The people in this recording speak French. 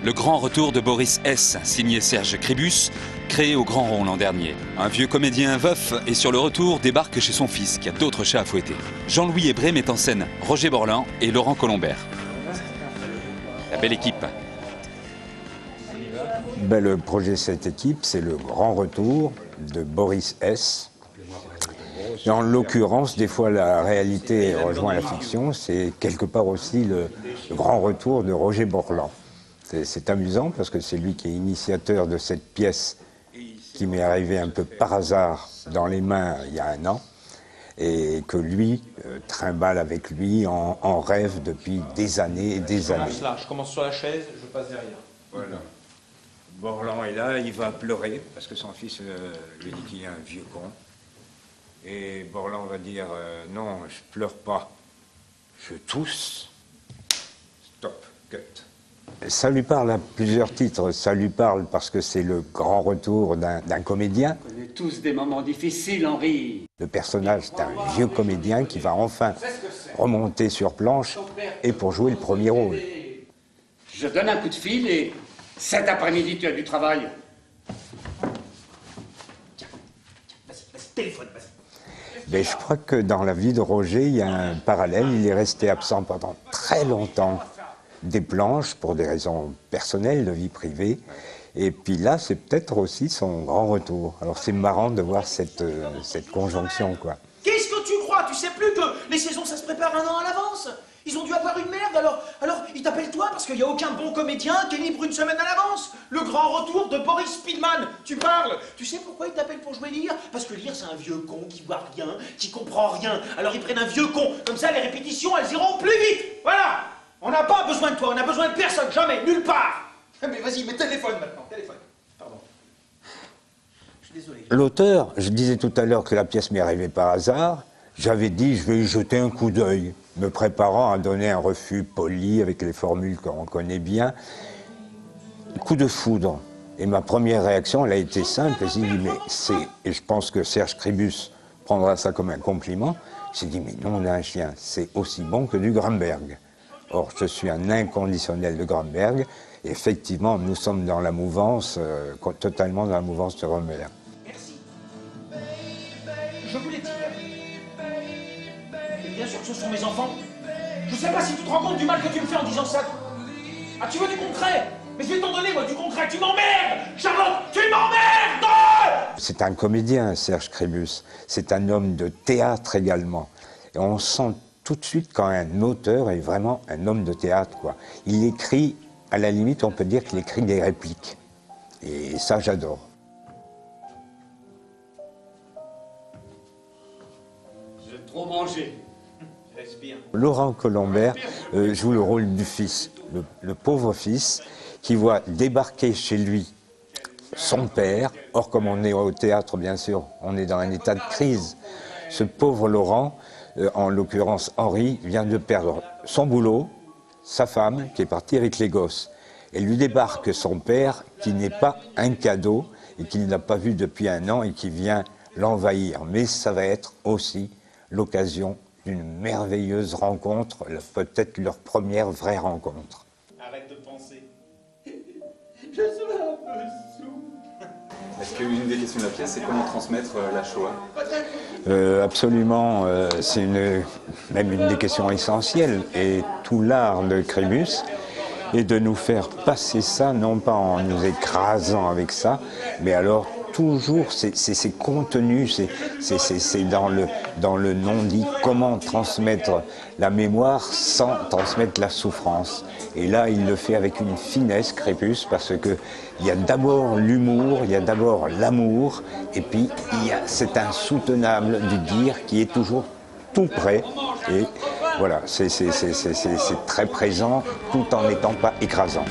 Le grand retour de Boris S, signé Serge Cribus, créé au Grand Rond l'an dernier. Un vieux comédien veuf et sur le retour débarque chez son fils qui a d'autres chats à fouetter. Jean-Louis Hébré met en scène Roger Borlin et Laurent Colombert. La belle équipe. Le projet Cette équipe, c'est le grand retour de Boris S. Et en l'occurrence, des fois la réalité rejoint la fiction, c'est quelque part aussi le grand retour de Roger Borlin. C'est amusant parce que c'est lui qui est initiateur de cette pièce qui m'est arrivée un peu par hasard dans les mains il y a 1 an et que lui trimballe avec lui en rêve depuis des années et des années. Je commence sur la chaise, je passe derrière. Voilà. Borlin est là, il va pleurer parce que son fils lui dit qu'il est un vieux con. Et Borlin va dire non, je pleure pas, je tousse. Stop, cut. Ça lui parle à plusieurs titres. Ça lui parle parce que c'est le grand retour d'un comédien. On connaît tous des moments difficiles, Henri. Le personnage, c'est un vieux comédien qui va enfin remonter sur planche et pour jouer le premier rôle. Je donne un coup de fil et cet après-midi, tu as du travail. Tiens, vas-y, téléphone, vas-y. Mais je crois que dans la vie de Roger, il y a un parallèle. Il est resté absent pendant très longtemps des planches pour des raisons personnelles, de vie privée. Et puis là, c'est peut-être aussi son grand retour. Alors c'est marrant de voir cette conjonction, quoi. Qu'est-ce que tu crois? Tu sais plus que les saisons, ça se prépare 1 an à l'avance. Ils ont dû avoir une merde, alors ils t'appellent toi parce qu'il n'y a aucun bon comédien qui est libre 1 semaine à l'avance. Le grand retour de Boris Spielmann, tu parles. Tu sais pourquoi ils t'appellent pour jouer Lear? Parce que Lear, c'est un vieux con qui voit rien, qui comprend rien. Alors ils prennent un vieux con, comme ça les répétitions, elles iront plus vite. Voilà. On n'a pas besoin de toi, on n'a besoin de personne, jamais, nulle part. Mais vas-y, mais téléphone maintenant, téléphone. Pardon. Je suis désolé. L'auteur, je disais tout à l'heure que la pièce m'est arrivée par hasard. J'avais dit, je vais y jeter un coup d'œil, me préparant à donner un refus poli avec les formules qu'on connaît bien. Coup de foudre. Et ma première réaction, elle a été simple. J'ai dit, mais c'est... Et je pense que Serge Cribus prendra ça comme un compliment. J'ai dit, mais non, on a un chien, c'est aussi bon que du Gramberg. Or, je suis un inconditionnel de Gramberg. Et effectivement, nous sommes dans la mouvance, totalement dans la mouvance de Romer. Merci. Je voulais dire. Et bien sûr que ce sont mes enfants. Je sais pas si tu te rends compte du mal que tu me fais en disant ça. Ah, tu veux du concret? Mais je vais t'en donner, moi, du concret. Tu m'emmerdes, Charlotte, tu m'emmerdes! C'est un comédien, Serge Cribus. C'est un homme de théâtre également. Et on sent tout de suite quand un auteur est vraiment un homme de théâtre, quoi. Il écrit, à la limite, on peut dire qu'il écrit des répliques. Et ça, j'adore. J'ai trop mangé. Respire. Laurent Colombert joue le rôle du fils, le pauvre fils, qui voit débarquer chez lui son père. Or, comme on est au théâtre, bien sûr, on est dans un état de crise. Ce pauvre Laurent, en l'occurrence Henri, vient de perdre son boulot, sa femme, qui est partie avec les gosses. Et lui débarque son père, qui n'est pas un cadeau, et qu'il n'a pas vu depuis 1 an, et qui vient l'envahir. Mais ça va être aussi l'occasion d'une merveilleuse rencontre, peut-être leur première vraie rencontre. Arrête de penser. Je suis un peu sous. Est-ce qu'une des questions de la pièce, c'est comment transmettre la Shoah? Absolument, c'est même une des questions essentielles. Et tout l'art de Cribus est de nous faire passer ça, non pas en nous écrasant avec ça, mais alors toujours, c'est contenu, c'est dans le non-dit, comment transmettre la mémoire sans transmettre la souffrance. Et là, il le fait avec une finesse, Cribus, parce que il y a d'abord l'humour, il y a d'abord l'amour, et puis c'est insoutenable du dire qui est toujours tout près. Et voilà, c'est très présent, tout en n'étant pas écrasant.